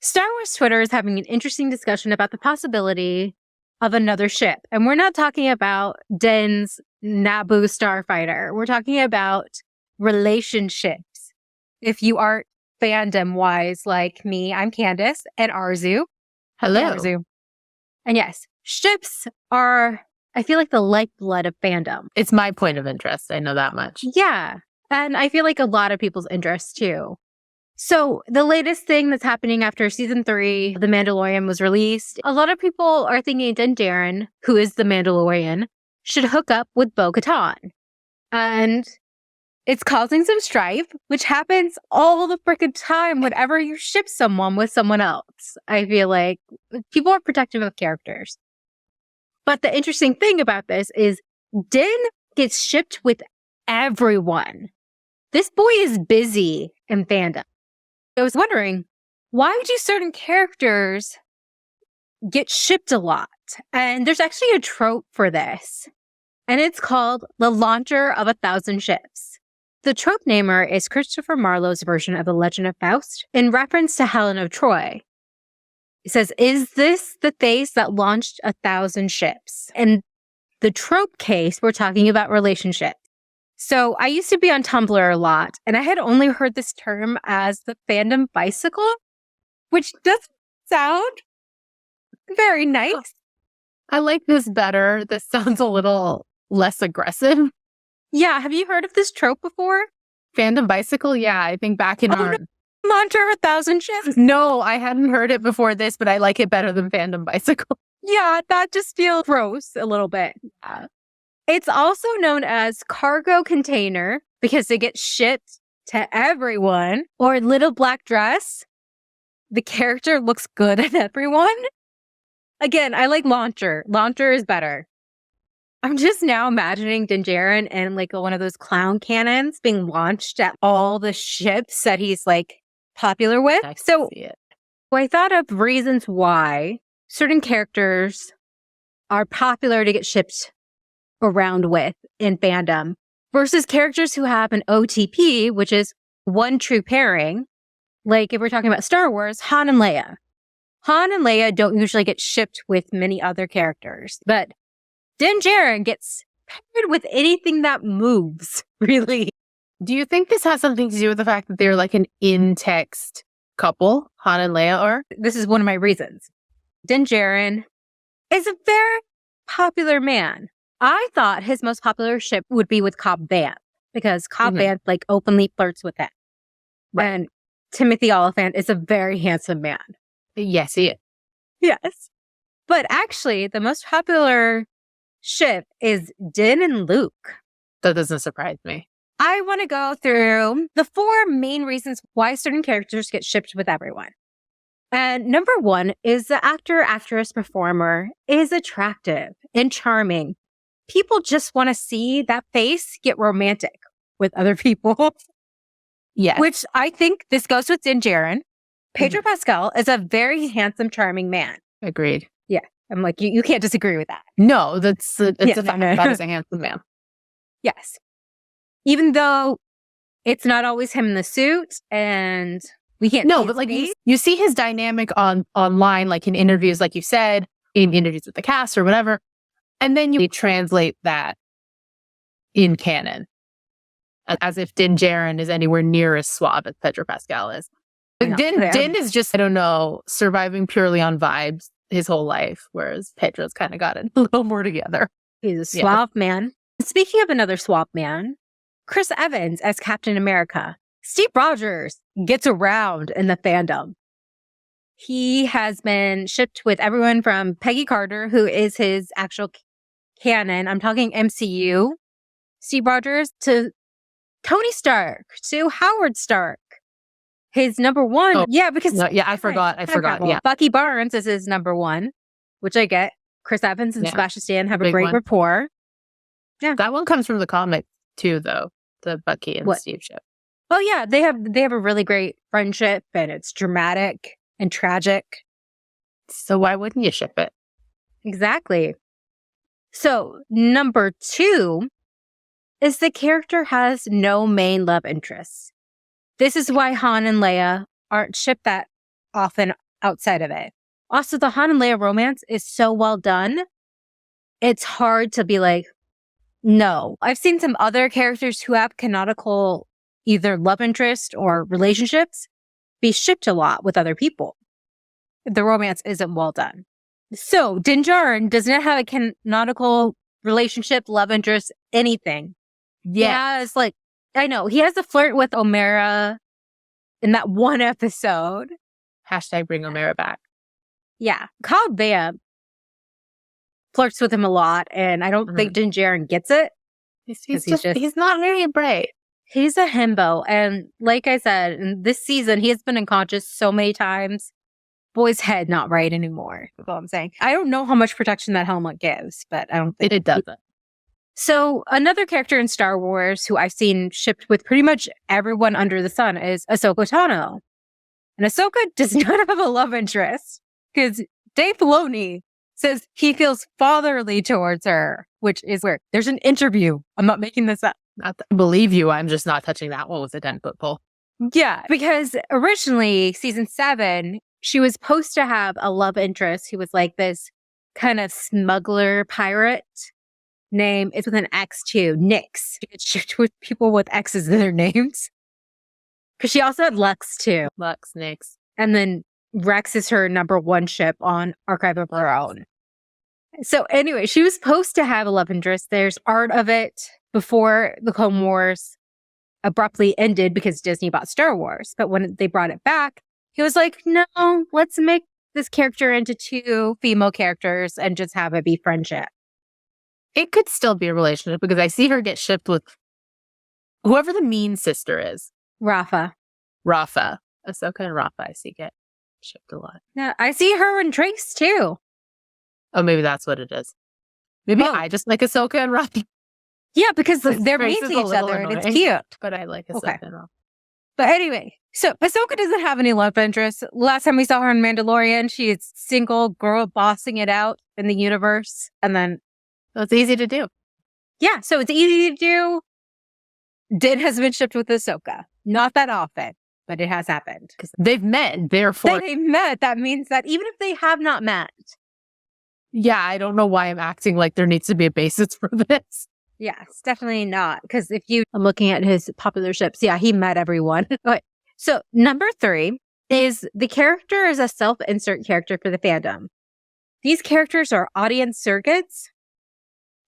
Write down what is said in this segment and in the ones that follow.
Star Wars Twitter is having an interesting discussion about the possibility of another ship. And we're not talking about Din's Naboo starfighter. We're talking about relationships. If you are fandom-wise like me, I'm Candace and Arzu. Hello. Arzu. And yes, ships are, I feel like, the lifeblood of fandom. It's my point of interest. I know that much. Yeah. And I feel like a lot of people's interests too. So the latest thing that's happening after season 3, The Mandalorian was released. A lot of people are thinking Din Dijarin, who is the Mandalorian, should hook up with Bo-Katan. And it's causing some strife, which happens all the freaking time whenever you ship someone with someone else. I feel like people are protective of characters. But the interesting thing about this is Din gets shipped with everyone. This boy is busy in fandom. I was wondering, why do certain characters get shipped a lot? And there's actually a trope for this. And it's called the launcher of 1,000 ships. The trope namer is Christopher Marlowe's version of The Legend of Faust in reference to Helen of Troy. It says, is this the face that launched 1,000 ships? In the trope case, we're talking about relationships. So I used to be on Tumblr a lot, and I had only heard this term as the fandom bicycle, which doesn't sound very nice. I like this better. This sounds a little less aggressive. Yeah, have you heard of this trope before? Fandom bicycle? Yeah, I think back in our... Launcher of 1,000 ships? No, I hadn't heard it before this, but I like it better than fandom bicycle. Yeah, that just feels gross a little bit. It's also known as cargo container because it gets shipped to everyone. Or little black dress. The character looks good on everyone. Again, I like launcher. Launcher is better. I'm just now imagining Din Dijarin and like one of those clown cannons being launched at all the ships that he's like popular with. So I thought of reasons why certain characters are popular to get shipped around with in fandom versus characters who have an OTP, which is one true pairing. Like if we're talking about Star Wars, Han and Leia. Han and Leia don't usually get shipped with many other characters, but Din Dijarin gets paired with anything that moves, really. Do you think this has something to do with the fact that they're like an in-text couple, Han and Leia are? This is one of my reasons. Din Dijarin is a very popular man. I thought his most popular ship would be with Cobb Vanth because Cobb Vanth like openly flirts with him. Right. And Timothy Oliphant is a very handsome man. Yes, he is. Yes. But actually, the most popular ship is Din and Luke. That doesn't surprise me. I want to go through the 4 main reasons why certain characters get shipped with everyone. And number 1 is the actor, actress, performer is attractive and charming. People just want to see that face get romantic with other people. Yes. Which I think this goes with Din Dijarin. Pedro Pascal is a very handsome, charming man. Agreed. Yeah. I'm like, you can't disagree with that. No, it's a fact. That is a handsome man. Yes. Even though it's not always him in the suit and we can't. No, but like you see his dynamic online, like in interviews, like you said, in interviews with the cast or whatever. And then you translate that in canon as if Din Dijarin is anywhere near as suave as Pedro Pascal is. Like Din is just, I don't know, surviving purely on vibes his whole life, whereas Pedro's kind of got it a little more together. He's a suave man. Speaking of another suave man, Chris Evans as Captain America. Steve Rogers gets around in the fandom. He has been shipped with everyone from Peggy Carter, who is his actual canon. I'm talking MCU. Steve Rogers to Tony Stark, to Howard Stark. His number 1. Oh, yeah, because... No, yeah, I forgot. Yeah. Bucky Barnes is his number 1, which I get. Chris Evans and Sebastian Stan have a great rapport. Yeah. That one comes from the comic too, though. The Bucky and Steve ship. Oh, yeah. They have a really great friendship, and it's dramatic and tragic. So why wouldn't you ship it? Exactly. So, number 2 is the character has no main love interests. This is why Han and Leia aren't shipped that often outside of it. Also, the Han and Leia romance is so well done. It's hard to be like, no. I've seen some other characters who have canonical either love interest or relationships be shipped a lot with other people. The romance isn't well done. So Din Djarin does not have a canonical relationship, love interest, anything. Yeah, it's like, I know, he has a flirt with Omera in that one episode. Hashtag bring Omera back. Yeah. Cobb Vanth flirts with him a lot, and I don't think Din Djarin gets it. He's not very bright. He's a himbo. And like I said, in this season, he has been unconscious so many times. Boy's head not right anymore. That's all I'm saying. I don't know how much protection that helmet gives, but I don't think it doesn't. So another character in Star Wars who I've seen shipped with pretty much everyone under the sun is Ahsoka Tano. And Ahsoka does not have a love interest because Dave Filoni says he feels fatherly towards her, which is weird. There's an interview. I'm not making this up. I believe you. I'm just not touching that one with a 10-foot pole. Yeah, because originally, season 7, she was supposed to have a love interest who was like this kind of smuggler pirate name. It's with an X too, Nyx. She gets shipped with people with X's in their names. Because she also had Lux too. Lux, Nyx. And then Rex is her number 1 ship on Archive of Her Own. So anyway, she was supposed to have a love interest. There's art of it before the Clone Wars abruptly ended because Disney bought Star Wars. But when they brought it back, he was like, no, let's make this character into 2 female characters and just have it be friendship. It could still be a relationship because I see her get shipped with whoever the mean sister is. Rafa. Ahsoka and Rafa, I see get shipped a lot. Yeah, I see her and Trace too. Oh, maybe that's what it is. Maybe I just like Ahsoka and Rafa. Yeah, because they're mean to each other and it's cute. But I like Ahsoka and Rafa. But anyway, so Ahsoka doesn't have any love interest. Last time we saw her in Mandalorian, she is single girl bossing it out in the universe. And then it's easy to do. Yeah, so it's easy to do. Din has been shipped with Ahsoka. Not that often, but it has happened. Because they've met, therefore. They've met. That means that even if they have not met. Yeah, I don't know why I'm acting like there needs to be a basis for this. Yes, definitely not. Because I'm looking at his popular ships. Yeah, he met everyone. Okay. So number 3 is the character is a self-insert character for the fandom. These characters are audience surrogates.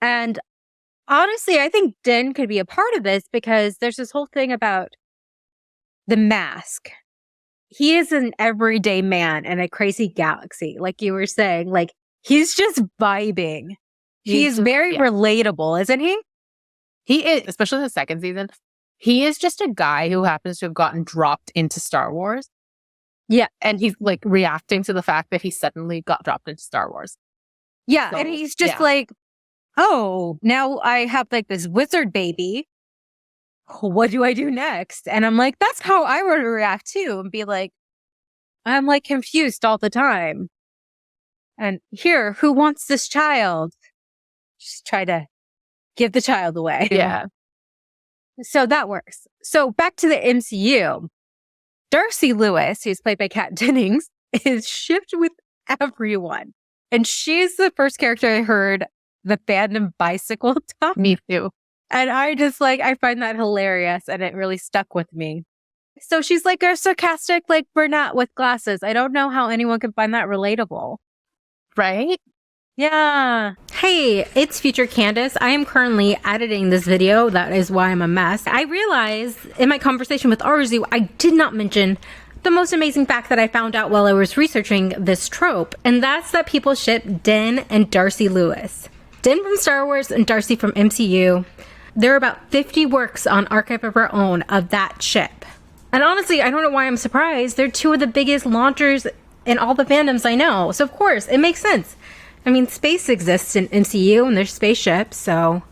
And honestly, I think Din could be a part of this because there's this whole thing about the mask. He is an everyday man in a crazy galaxy. Like you were saying, like he's just vibing. He's very relatable, isn't he? He is, especially in the second season. He is just a guy who happens to have gotten dropped into Star Wars. Yeah. And he's like reacting to the fact that he suddenly got dropped into Star Wars. Yeah. So, and he's just like, oh, now I have like this wizard baby. What do I do next? And I'm like, that's how I would react too. And be like, I'm like confused all the time. And here, who wants this child? Just try to give the child away. Yeah. So that works. So back to the MCU. Darcy Lewis, who's played by Kat Dennings, is shipped with everyone. And she's the first character I heard the fandom bicycle talk. Me too. And I just I find that hilarious and it really stuck with me. So she's like a sarcastic, brunette with glasses. I don't know how anyone can find that relatable. Right? Yeah. Hey, it's Future Candace. I am currently editing this video. That is why I'm a mess. I realized in my conversation with Arzu, I did not mention the most amazing fact that I found out while I was researching this trope. And that's that people ship Din and Darcy Lewis. Din from Star Wars and Darcy from MCU. There are about 50 works on Archive of Our Own of that ship. And honestly, I don't know why I'm surprised. They're 2 of the biggest launchers in all the fandoms I know. So of course, it makes sense. I mean, space exists in MCU and there's spaceships, so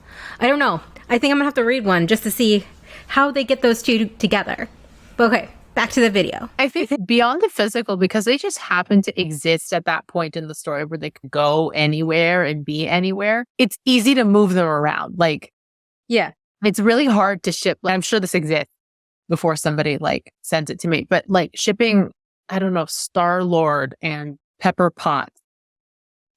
I don't know. I think I'm gonna have to read one just to see how they get those 2 together. But okay, back to the video. I think beyond the physical, because they just happen to exist at that point in the story where they can go anywhere and be anywhere, it's easy to move them around. Yeah, it's really hard to ship. I'm sure this exists before somebody sends it to me, but shipping I don't know, Star-Lord and Pepper Potts,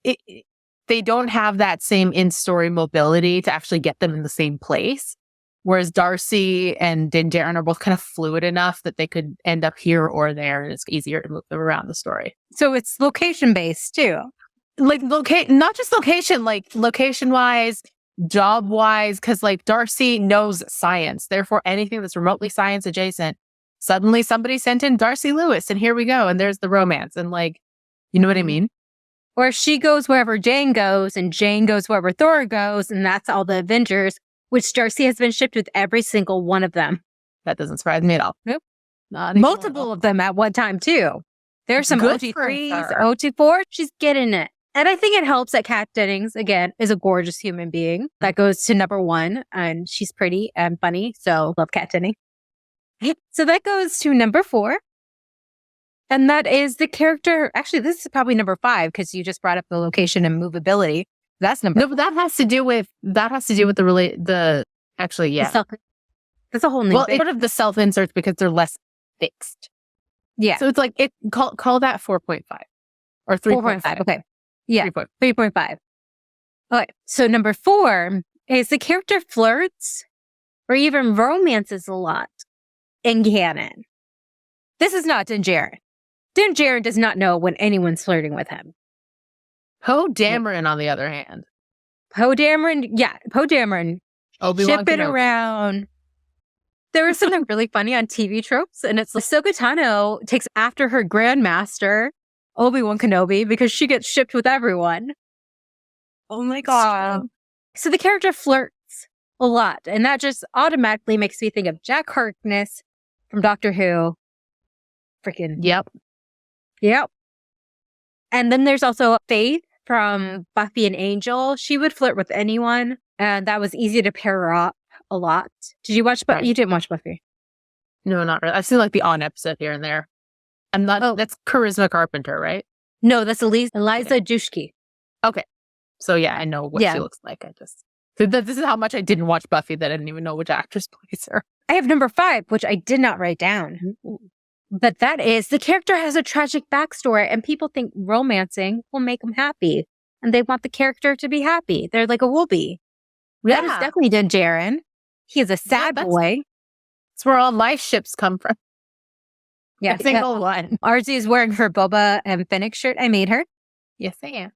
they don't have that same in-story mobility to actually get them in the same place. Whereas Darcy and Din Dijarin are both kind of fluid enough that they could end up here or there, and it's easier to move them around the story. So it's location-based, too. Like, not just location, like location-wise, job-wise, because like Darcy knows science. Therefore, anything that's remotely science adjacent, suddenly somebody sent in Darcy Lewis, and here we go, and there's the romance. And like, you know what I mean? Or she goes wherever Jane goes, and Jane goes wherever Thor goes, and that's all the Avengers, which Darcy has been shipped with every single one of them. That doesn't surprise me at all. Nope. Not multiple of them at one time, too. There's some Good OT3s, for her. OT4. She's getting it. And I think it helps that Kat Dennings, again, is a gorgeous human being. That goes to number one, and she's pretty and funny, so love Kat Dennings. So that goes to number 4. And that is the character. Actually, this is probably number 5 because you just brought up the location and movability. That's number. No, but that has to do with actually, yeah. That's a whole new Well, thing. it's sort of the self-inserts because they're less fixed. Yeah. So it's like call that 4.5 or 3.5. 4.5. Okay. Yeah. 3.5. 3.5. Okay. So number 4 is the character flirts or even romances a lot in canon. This is not Din Dijarin. Din Dijarin does not know when anyone's flirting with him. Poe Dameron, on the other hand. Poe Dameron, Obi-Wan ship it Kenobi. around. There was something really funny on TV tropes, and it's like Ahsoka Tano takes after her grandmaster, Obi-Wan Kenobi, because she gets shipped with everyone. Oh my god. So the character flirts a lot, and that just automatically makes me think of Jack Harkness from Doctor Who. Freaking Yep. And then there's also Faith from Buffy and Angel. She would flirt with anyone, and that was easy to pair her up a lot. Did you watch Buffy? Right. You didn't watch Buffy. No, not really. I've seen like the on episode here and there. I'm not. That's Charisma Carpenter, right? No, that's Eliza Dushku. Okay. So yeah, I know what she looks like. This is how much I didn't watch Buffy that I didn't even know which actress plays her. I have number 5, which I did not write down. But that is, the character has a tragic backstory, and people think romancing will make them happy. And they want the character to be happy. They're like a Whoopi. Yeah. That is definitely Din Dijarin. He is a sad boy. That's where all my ships come from. Yeah. A single one. Arzi is wearing her Boba and Fennec shirt. I made her. Yes, I am.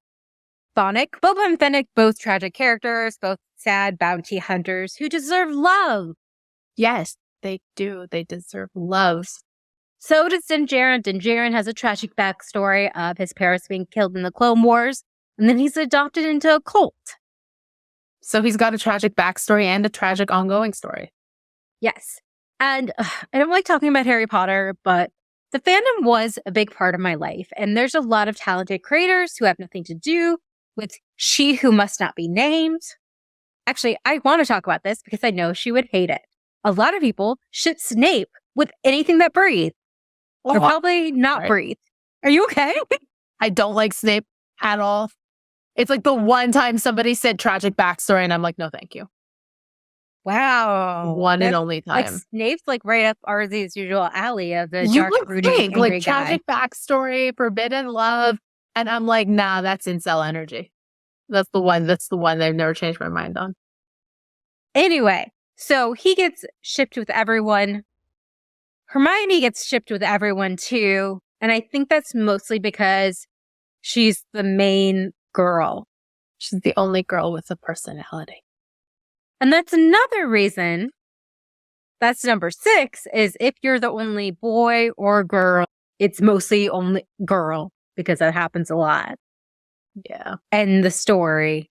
Boba and Fennec, both tragic characters, both sad bounty hunters who deserve love. Yes, they do. They deserve love. So does Din Dijarin. Din Dijarin has a tragic backstory of his parents being killed in the Clone Wars, and then he's adopted into a cult. So he's got a tragic backstory and a tragic ongoing story. Yes. And I don't like talking about Harry Potter, but the fandom was a big part of my life. And there's a lot of talented creators who have nothing to do with She Who Must Not Be Named. Actually, I want to talk about this because I know she would hate it. A lot of people ship Snape with anything that breathes. Or probably not breathe. Are you okay? I don't like Snape at all. It's like the one time somebody said tragic backstory and I'm like, no, thank you. Wow. One and only time. Like Snape's like right up Arzy's usual alley of the You dark, would brooding, think, angry like guy. tragic backstory, forbidden love. And I'm like, nah, that's incel energy. That's the one they've never changed my mind on. Anyway, so he gets shipped with everyone. Hermione gets shipped with everyone too. And I think that's mostly because she's the main girl. She's the only girl with a personality. And that's another reason. That's number 6 is if you're the only boy or girl, it's mostly only girl because that happens a lot. Yeah. And the story,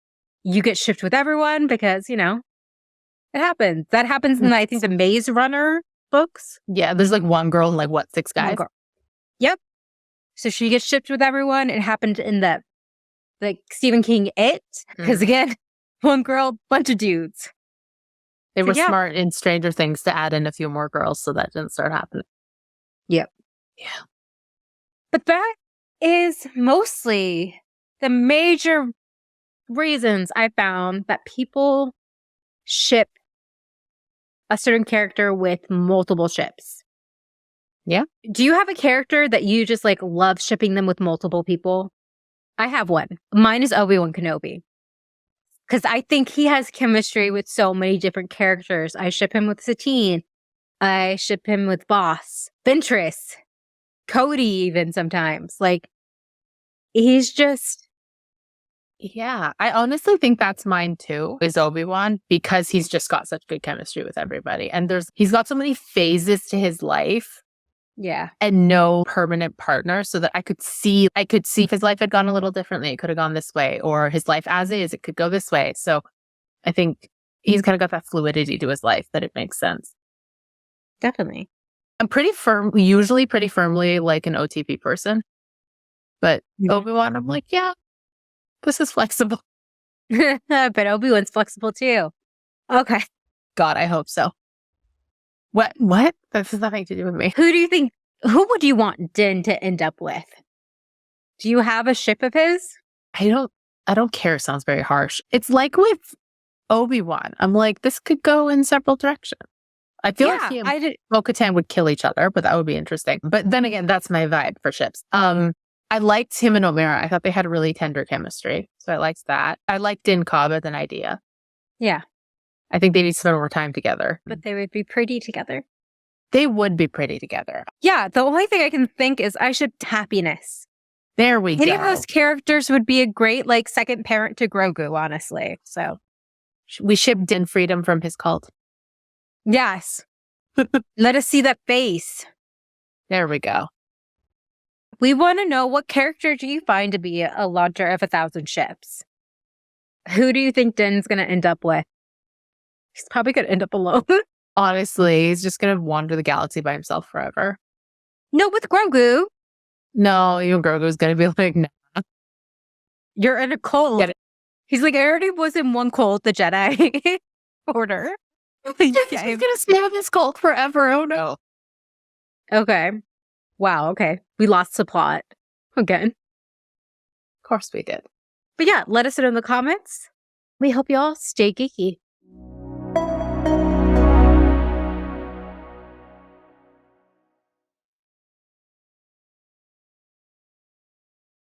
you get shipped with everyone because, it happens. That happens in, I think, the Maze Runner books. Yeah, there's like one girl and like, 6 guys? Yep. So she gets shipped with everyone. It happened in the Stephen King It. Because again, one girl, bunch of dudes. They were smart in Stranger Things to add in a few more girls so that didn't start happening. Yep. Yeah. But that is mostly the major reasons I found that people ship a certain character with multiple ships. Yeah. Do you have a character that you just like love shipping them with multiple people? I have one. Mine is Obi-Wan Kenobi. Because I think he has chemistry with so many different characters. I ship him with Satine. I ship him with Boss, Ventress, Cody, even sometimes. Like, he's just. Yeah. I honestly think that's mine too, is Obi-Wan, because he's just got such good chemistry with everybody. And he's got so many phases to his life. Yeah. And no permanent partner, so that I could see if his life had gone a little differently, it could have gone this way, or his life as is, it could go this way. So I think he's kind of got that fluidity to his life that it makes sense. Definitely. I'm usually pretty firmly like an OTP person, but Obi-Wan, I'm like, yeah, this is flexible. But Obi-Wan's flexible too. Okay. God, I hope so. What? This has nothing to do with me. Who would you want Din to end up with? Do you have a ship of his? I don't care. Sounds very harsh. It's like with Obi-Wan. I'm like, this could go in several directions. I feel like he and Bo-Katan would kill each other, but that would be interesting. But then again, that's my vibe for ships. I liked him and Omera. I thought they had really tender chemistry. So I liked that. I liked Din Cobb as an idea. Yeah. I think they need to spend more time together. But they would be pretty together. They would be pretty together. Yeah, the only thing I can think is I should Happiness. There we go. Any of those characters would be a great, like, second parent to Grogu, honestly. So we ship Din freedom from his cult. Yes. Let us see that face. There we go. We want to know, what character do you find to be a launcher of 1,000 ships? Who do you think Din's going to end up with? He's probably going to end up alone. Honestly, he's just going to wander the galaxy by himself forever. No, with Grogu. No, even Grogu's going to be like, nah. You're in a cult. He's like, I already was in one cult, the Jedi Order. He's going to stay with his cult forever. Oh, no. Okay. Wow, okay. We lost the plot again. Of course we did. But yeah, let us know in the comments. We hope you all stay geeky.